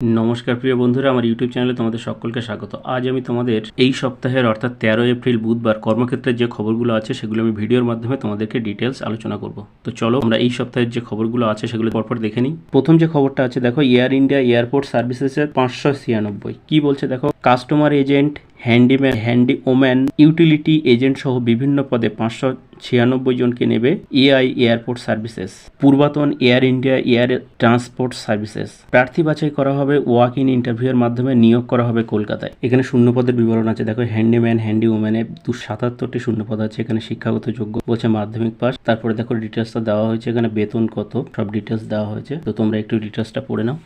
নমস্কার প্রিয় বন্ধুরা, আমার ইউটিউব চ্যানেলে তোমাদের সকলকে স্বাগত। আজ আমি তোমাদের এই সপ্তাহের অর্থাৎ 13 এপ্রিল বুধবার কর্মক্ষেত্রের যে খবরগুলো আছে সেগুলো আমি ভিডিওর মাধ্যমে তোমাদেরকে ডিটেলস আলোচনা করব। তো চলো আমরা এই সপ্তাহের যে খবরগুলো আছে সেগুলো পরপর দেখে নিই। প্রথম যে খবরটা আছে দেখো, এয়ার ইন্ডিয়া এয়ারপোর্ট সার্ভিসেসের 596 কি বলছে দেখো, customer agent, handyman, handy woman, utility agent সহ বিভিন্ন পদে 596 জনকে নেবে এআই এয়ারপোর্ট সার্ভিসেস। পূর্বাতন air India air transport services. প্রার্থী বাছাই করা হবে ওয়াক ইন ইন্টারভিউয়ের মাধ্যমে, নিয়োগ করা হবে কলকাতায়। এখানে শূন্যপদের বিবরণ আছে দেখো, হ্যান্ডিম্যান, হ্যান্ডি ওম্যানে 277টি শূন্যপদ আছে। এখানে শিক্ষাগত যোগ্য বলছে মাধ্যমিক পাস। তারপরে দেখো ডিটেলসটা দেওয়া হয়েছে, এখানে বেতন কত সব ডিটেলস দেওয়া হয়েছে। তো তোমরা একটু ডিটেলসটা পড়ে নাও।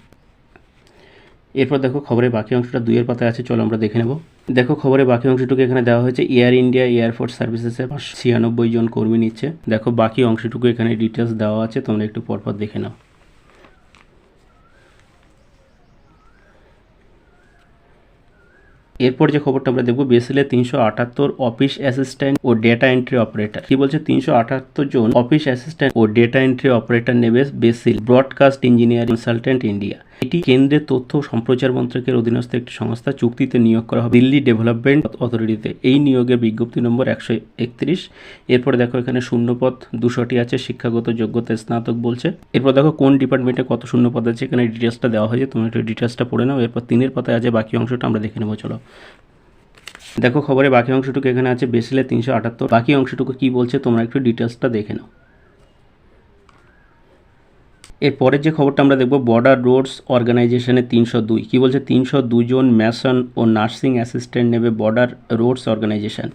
এরপর দেখো খবরের বাকি অংশটা 2 পাতায় আছে, চলো আমরা দেখে নেব। দেখো খবরের বাকি অংশটুকু এখানে দেওয়া হয়েছে, এয়ার ইন্ডিয়া এয়ারফোর্স সার্ভিসেসে 96 জন কর্মী নিচ্ছে। দেখো বাকি অংশটুকু এখানে ডিটেলস দেওয়া আছে, তোমরা একটু পরপর দেখে নাও। এরপর যে খবরটা আমরা দেখবো, বেসিলে 378 অফিস অ্যাসিস্ট্যান্ট ও ডেটা এন্ট্রি অপারেটর। কি বলছে, 378 জন অফিস অ্যাসিস্ট্যান্ট ও ডেটা এন্ট্রি অপারেটর নেবে basil broadcast engineering consultant India. এটি কেন্দ্রের তথ্য ও সম্প্রচার মন্ত্রকের অধীনস্থ একটি সংস্থা। চুক্তিতে নিয়োগ করা হবে দিল্লি ডেভেলপমেন্ট অথরিটিতে। এই নিয়োগের বিজ্ঞপ্তি নম্বর 131। এরপর দেখো এখানে শূন্যপদ 200টি আছে, শিক্ষাগত যোগ্যতা স্নাতক বলছে। এরপর দেখো কোন ডিপার্টমেন্টে কত শূন্যপদ আছে, এখানে ডিটেলসটা দেওয়া হয়েছে, তোমরা একটু ডিটেলসটা পড়ে নাও। এরপর 3 পাতায় আছে, বাকি অংশটা আমরা দেখে নেবো, চলো। দেখো খবরের বাকি অংশটুকু এখানে আছে, বেসিলে 378। বাকি অংশটুকু কি বলছে তোমরা একটু ডিটেলসটা দেখে নাও। এরপরের যে খবরটা আমরা দেখব, বর্ডার রোডস অর্গানাইজেশনে 302। কি বলছে, 302 জন ম্যাসন ও নার্সিং অ্যাসিস্ট্যান্ট নেবে বর্ডার রোডস অর্গানাইজেশন।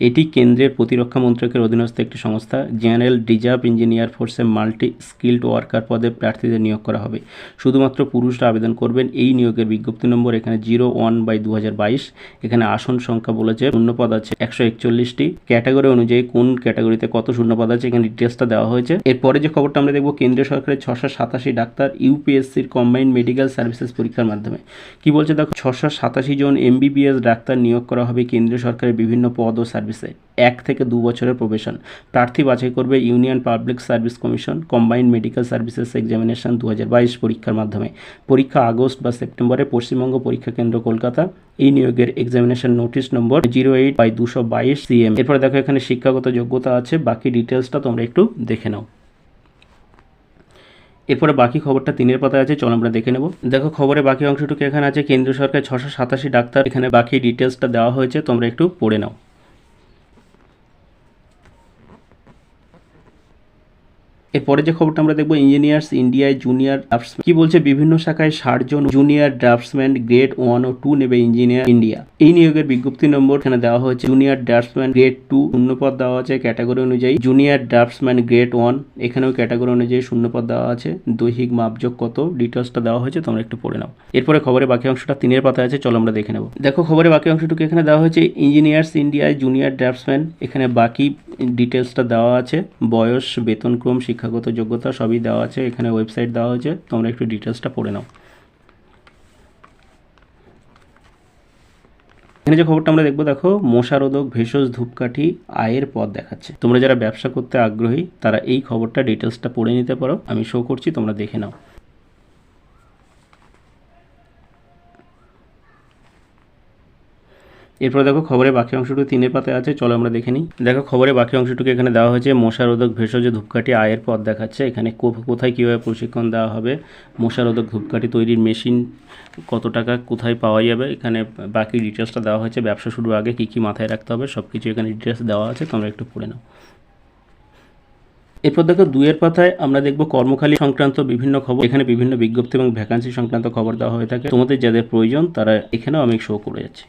এটি কেন্দ্রের প্রতিরক্ষা মন্ত্রকের অধীনস্থ একটি সংস্থা। জেনারেল রিজার্ভ ইঞ্জিনিয়ার ফোর্সে মাল্টি স্কিল্ড ওয়ার্কার পদে প্রার্থীদের নিয়োগ করা হবে। শুধুমাত্র পুরুষরা আবেদন করবেন। এই নিয়োগের বিজ্ঞপ্তি নম্বর এখানে 01/2022। এখানে আসন সংখ্যা বলেছে, শূন্যপদ আছে 141টি। ক্যাটাগরি অনুযায়ী কোন ক্যাটাগরিতে কত শূন্যপদ আছে এখানে ডিটেলসটা দেওয়া হয়েছে। এরপরে যে খবরটা আমরা দেখব, কেন্দ্রীয় সরকারের 687 ডাক্তার ইউপিএসসির কম্বাইন্ড মেডিকেল সার্ভিসেস পরীক্ষার মাধ্যমে। কি বলছে দেখো, 687 জন এমবিবিএস ডাক্তার নিয়োগ করা হবে কেন্দ্রীয় সরকারের বিভিন্ন পদ ও সার্ভিসে। 1 থেকে 2 বছরের প্রবেশন। প্রার্থী বাছাই করবে union public service commission combined medical services examination 2022 পরীক্ষার মাধ্যমে। পরীক্ষা আগস্ট বা সেপ্টেম্বরে। পশ্চিমবঙ্গ পরীক্ষা কেন্দ্র কলকাতা। এই নিয়োগের এক্সামিনেশন নোটিশ নম্বর 08/222 CM। এরপরে দেখো এখানে শিক্ষাগত যোগ্যতা আছে, বাকি ডিটেলসটা তোমরা একটু দেখে নাও। এরপরে বাকি খবরটা 3 পাতায় আছে, চলো আমরা দেখে নেব। দেখো খবরের বাকি অংশটুকু এখানে আছে, কেন্দ্রীয় সরকার 687 ডাক্তার, এখানে বাকি ডিটেলসটা দেওয়া হয়েছে, তোমরা একটু পড়ে নাও। এরপরে যে খবরটা আমরা দেখবো, ইঞ্জিনিয়ার্স ইন্ডিয়ায় জুনিয়র ড্রাফটসম্যান। কি বলছে, বিভিন্ন শাখায় 60 জন জুনিয়র ড্রাফটসম্যান গ্রেড 1 ও 2 নেবে ইঞ্জিনিয়ার ইন্ডিয়া। এই নিয়োগের বিজ্ঞপ্তি নম্বর এখানে দেওয়া হয়েছে, জুনিয়র ড্রাফটসম্যান গ্রেড 2। শূন্যপদ দেওয়া আছে ক্যাটাগরি অনুযায়ী। জুনিয়র ড্রাফটসম্যান গ্রেড 1, এখানেও ক্যাটাগরি অনুযায়ী শূন্যপদ দেওয়া আছে। দৈহিক মাপযোগ কত ডিটেলসটা দেওয়া হয়েছে, তোমরা একটু পড়ে নাও। এরপরে খবরের বাকি অংশটা 3 পাতায় আছে, চলো আমরা দেখে নেব। দেখো খবরের বাকি অংশটুকু এখানে দেওয়া হয়েছে, ইঞ্জিনিয়ার্স ইন্ডিয়ায় জুনিয়র ড্রাফটসম্যান। এখানে বাকি ডিটেলসটা দেওয়া আছে, বয়স, বেতনক্রম, শিক্ষাগত যোগ্যতা সবই দেওয়া আছে। এখানে ওয়েবসাইট দেওয়া হয়েছে, তোমরা একটু ডিটেলসটা পড়ে নাও। এখানে যে খবরটা আমরা দেখবো, দেখো মশারোধক ভেষজ ধূপকাঠি আয়ের পথ দেখাচ্ছে। তোমরা যারা ব্যবসা করতে আগ্রহী তারা এই খবরটা ডিটেলসটা পড়ে নিতে পারো, আমি শো করছি, তোমরা দেখে নাও। এরপর দেখো খবরের বাকি অংশটুকু 3 পাতায় আছে, চলো আমরা দেখে নিই। দেখো খবরের বাকি অংশটুকু এখানে দেওয়া হয়েছে, মশারোধক ভেষজ ধূপকাঠি আয়ের পথ দেখাচ্ছে। এখানে কোথায় কীভাবে প্রশিক্ষণ দেওয়া হবে, মশারোধক ধূপকাঠি তৈরির মেশিন কত টাকা, কোথায় পাওয়া যাবে, এখানে বাকি ডিটেলসটা দেওয়া হয়েছে। ব্যবসা শুরুর আগে কী কী মাথায় রাখতে হবে সব কিছু এখানে ডিটেলস দেওয়া আছে, তোমরা একটু পড়ে নাও। এরপর দেখো 2 পাতায় আমরা দেখব কর্মখালী সংক্রান্ত বিভিন্ন খবর। এখানে বিভিন্ন বিজ্ঞপ্তি এবং ভ্যাকান্সি সংক্রান্ত খবর দেওয়া হয়ে থাকে। তোমাদের যাদের প্রয়োজন তারা এখানেও আমি শো করে যাচ্ছি।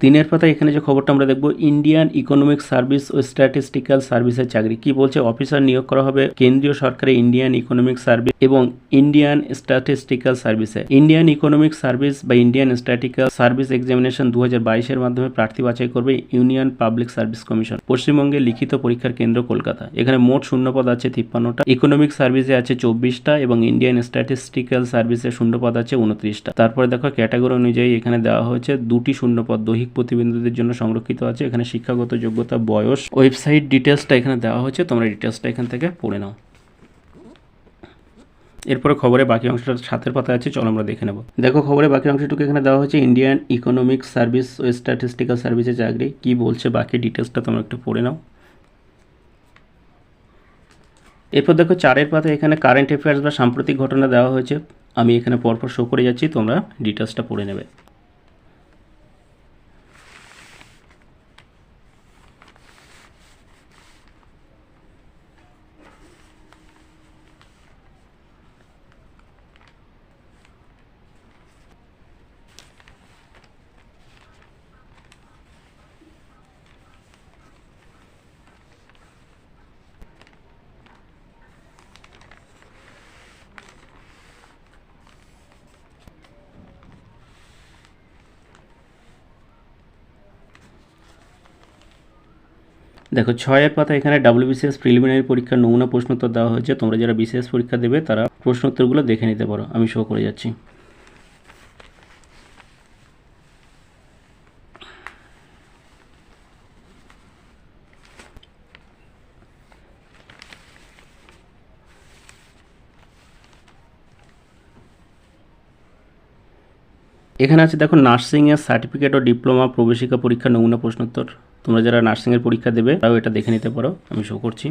তিনের পাতায় এখানে যে খবরটা আমরা দেখব, ইন্ডিয়ান ইকোনমিক সার্ভিস ও স্ট্যাটিস্টিক্যাল সার্ভিসের চাকরি। কি বলছে, অফিসার নিয়োগ করা হবে কেন্দ্রীয় সরকারের ইন্ডিয়ান ইকোনমিক সার্ভিস এবং ইন্ডিয়ান স্ট্যাটিস্টিক্যাল সার্ভিসে। ইন্ডিয়ান ইকোনমিক সার্ভিস বা ইন্ডিয়ান স্ট্যাটিস্টিক্যাল সার্ভিস এক্সামিনেশন 2022-এর মাধ্যমে প্রার্থী বাছাই করবে ইউনিয়ন পাবলিক সার্ভিস কমিশন। পশ্চিমবঙ্গে লিখিত পরীক্ষার কেন্দ্র কলকাতা। এখানে মোট শূন্যপদ আছে 53টা, ইকোনমিক সার্ভিসে আছে 24টা এবং ইন্ডিয়ান স্ট্যাটিস্টিক্যাল সার্ভিসে শূন্যপদ আছে 29টা। তারপরে দেখো ক্যাটাগরি অনুযায়ী এখানে দেওয়া হয়েছে 2টি শূন্যপদ দৈহিক প্রতিবন্ধীদের জন্য সংরক্ষিত আছে। এখানে শিক্ষাগত যোগ্যতা, বয়স, ওয়েবসাইট ডিটেলসটা এখানে দেওয়া হয়েছে, তোমরা ডিটেলসটা এখান থেকে পড়ে নাও। এরপরে খবরে বাকি অংশটা 7-এর পাতায় আছে, চলো আমরা দেখে নেব। দেখো খবরে বাকি অংশটুকু এখানে দেওয়া হয়েছে, ইন্ডিয়ান ইকোনমিক সার্ভিস ও স্ট্যাটিস্টিক্যাল সার্ভিসের চাকরি। কি বলছে বাকি ডিটেলসটা তোমরা একটু পড়ে নাও। এরপর দেখো 4-এর পাতায় এখানে কারেন্ট অ্যাফেয়ার্স বা সাম্প্রতিক ঘটনা দেওয়া হয়েছে। আমি এখানে পরপর শো করে যাচ্ছি, তোমরা ডিটেলসটা পড়ে নেবে। দেখো 6-এর পাতা এখানে WBCS প্রিলিমিনারি পরীক্ষার নমুনা প্রশ্নোত্তর দেওয়া হয়েছে। তোমরা যারা বিশেষ পরীক্ষা দেবে তারা প্রশ্নোত্তরগুলো দেখে নিতে পারো, আমি শো করে যাচ্ছি। এখানে আছে দেখো নার্সিংয়ের সার্টিফিকেট ও ডিপ্লোমা প্রবেশিকা পরীক্ষার নমুনা প্রশ্নোত্তর। তোমরা যারা নার্সিংয়ের পরীক্ষা দেবে তারাও এটা দেখে নিতে পারো, আমি শো করছি।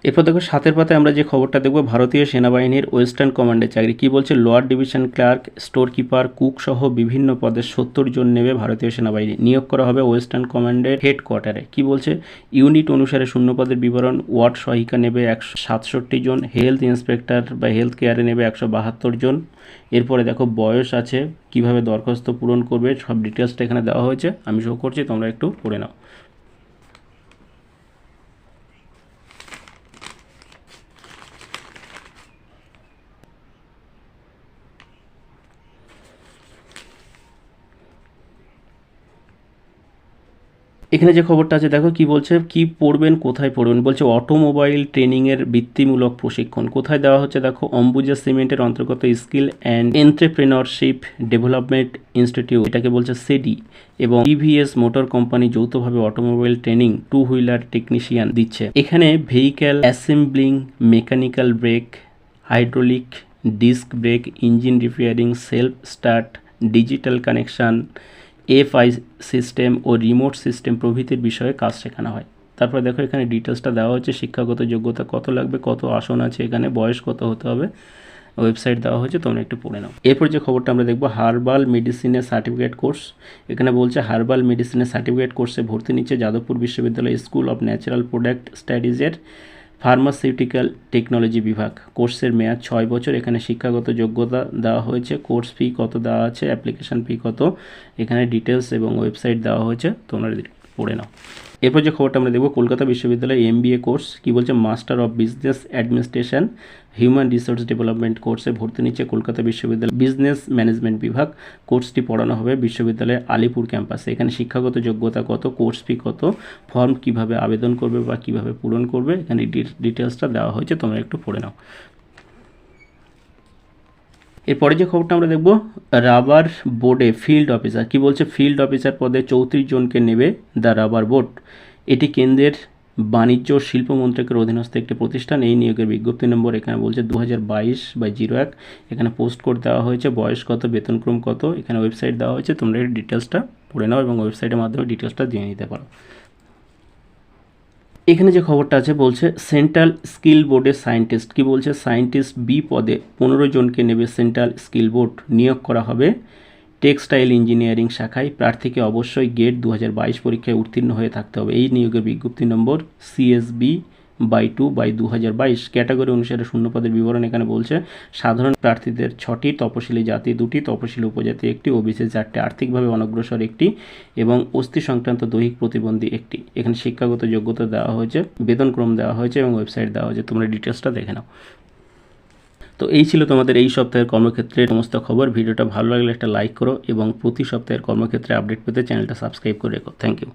এরপর দেখো 7-এর পাতায় আমরা যে খবরটা দেখব, ভারতীয় সেনাবাহিনীর ওয়েস্টার্ন কমান্ডের চাকরি। কি বলছে, lower division clerk, store keeper, cook সহ বিভিন্ন পদে 70 জন নেবে ভারতীয় সেনাবাহিনী। নিয়োগ করা হবে ওয়েস্টার্ন কমান্ডের হেডকোয়ার্টারে। কি বলছে, ইউনিট অনুসারে শূন্যপদের বিবরণ। ওয়ার্ড সহায়িকা নেবে 167 জন, হেলথ ইন্সপেক্টর বা হেলথ কেয়ারে নেবে 172 জন। এরপরে দেখো বয়স আছে, কিভাবে দরখাস্ত পূরণ করবে সব ডিটেলসটা এখানে দেওয়া হয়েছে, আমি শো করছি, তোমরা একটু পড়ে নাও। এখানে যে খবরটা আছে দেখো কি বলছে, কি পড়বেন কোথায় পড়বেন। বলছে অটোমোবাইল ট্রেনিংয়ের বৃত্তিমূলক প্রশিক্ষণ কোথায় দেওয়া হচ্ছে, দেখো অম্বুজা সিমেন্টের অন্তর্গত skill and entrepreneurship development institute, এটাকে বলছে সেডি, এবং টিভিএস মোটর কোম্পানি যৌথভাবে অটোমোবাইল ট্রেনিং 2 হুইলার টেকনিশিয়ান দিচ্ছে। এখানে vehicle assembling, mechanical brake, hydraulic disc brake, engine repairing, self start, digital connection, FI system ও রিমোট সিস্টেম প্রভৃতির বিষয়ে কাজ শেখানো হয়। তারপরে দেখো এখানে ডিটেলসটা দেওয়া হচ্ছে, শিক্ষাগত যোগ্যতা কত লাগবে, কত আসন আছে এখানে, বয়স কত হতে হবে, ওয়েবসাইট দেওয়া হয়েছে, তোমরা একটু পড়ে নাও। এরপর যে খবরটা আমরা দেখবো, হার্বাল মেডিসিনের সার্টিফিকেট কোর্স। এখানে বলছে হার্বাল মেডিসিনের সার্টিফিকেট কোর্সে ভর্তি নিচ্ছে যাদবপুর বিশ্ববিদ্যালয় স্কুল অফ ন্যাচারাল প্রোডাক্ট স্টাডিজের ফার্মাসিউটিক্যাল টেকনোলজি বিভাগ। কোর্সের মেয়াদ 6 বছর। এখানে শিক্ষাগত যোগ্যতা দেওয়া হয়েছে, কোর্স ফি কত দেওয়া আছে, অ্যাপ্লিকেশন ফি কত, এখানে ডিটেলস এবং ওয়েবসাইট দেওয়া হয়েছে, তোমরা পড়ে নাও। এরপর যে খবরটা আমরা দেখব, কলকাতা বিশ্ববিদ্যালয় MBA কোর্স। কি বলছে, master of business administration human resource development কোর্সে ভর্তি নিচ্ছে কলকাতা বিশ্ববিদ্যালয় বিজনেস ম্যানেজমেন্ট বিভাগ। কোর্সটি পড়ানো হবে বিশ্ববিদ্যালয়ের আলিপুর ক্যাম্পাসে। এখানে শিক্ষাগত যোগ্যতা কত, কোর্স ফি কত, ফর্ম কিভাবে আবেদন করবে বা কিভাবে পূরণ করবে, এখানে ডিটেলসটা দেওয়া হয়েছে, তোমরা একটু পড়ে নাও। এরপরে যে খবরটা আমরা দেখব, রাবার বোর্ডে ফিল্ড অফিসার। কি বলছে, ফিল্ড অফিসার পদে 34 জনকে নেবে দ্য রাবার বোর্ড। এটি কেন্দ্রের বাণিজ্য ও শিল্প মন্ত্রকের অধীনস্থ একটি প্রতিষ্ঠান। এই নিয়োগের বিজ্ঞপ্তি নম্বর এখানে বলছে 2022/01। এখানে পোস্ট কোড দেওয়া হয়েছে, বয়স কত, বেতনক্রম কত, এখানে ওয়েবসাইট দেওয়া হয়েছে, তোমরা এই ডিটেলসটা পড়ে নাও এবং ওয়েবসাইটের মাধ্যমে ডিটেলসটা দিয়ে নিতে পারো। এখানে যে খবরটা আছে বলছে সেন্ট্রাল স্কিল বোর্ডের সায়েন্টিস্ট। কি বলছে, সায়েন্টিস্ট বি পদে 15 জনকে নেবে সেন্ট্রাল স্কিল বোর্ড। নিয়োগ করা হবে টেক্সটাইল ইঞ্জিনিয়ারিং শাখায় প্রার্থীকে অবশ্যই গেট 2022 পরীক্ষায় উত্তীর্ণ হয়ে থাকতে হবে। এই নিয়োগের বিজ্ঞপ্তি নম্বর CSB/2/2022। ক্যাটাগরি অনুসারে শূন্যপদের বিবরণ এখানে বলছে সাধারণ প্রার্থীদের 6টি, তপশিলি জাতি 2টি, তপশিলি উপজাতি 1টি, ওবিসি 4টি, আর্থিকভাবে অনগ্রসর 1টি এবং অস্থি সংক্রান্ত দৈহিক প্রতিবন্ধী 1টি। এখানে শিক্ষাগত যোগ্যতা দেওয়া হয়েছে, বেতনক্রম দেওয়া হয়েছে এবং ওয়েবসাইট দেওয়া হয়েছে, তোমরা ডিটেলসটা দেখে নাও। তো এই ছিল তোমাদের এই সপ্তাহের কর্মক্ষেত্রের সমস্ত খবর। ভিডিওটা ভালো লাগলে একটা লাইক করো এবং প্রতি সপ্তাহের কর্মক্ষেত্রে আপডেট পেতে চ্যানেলটা সাবস্ক্রাইব করে রেখো। Thank you.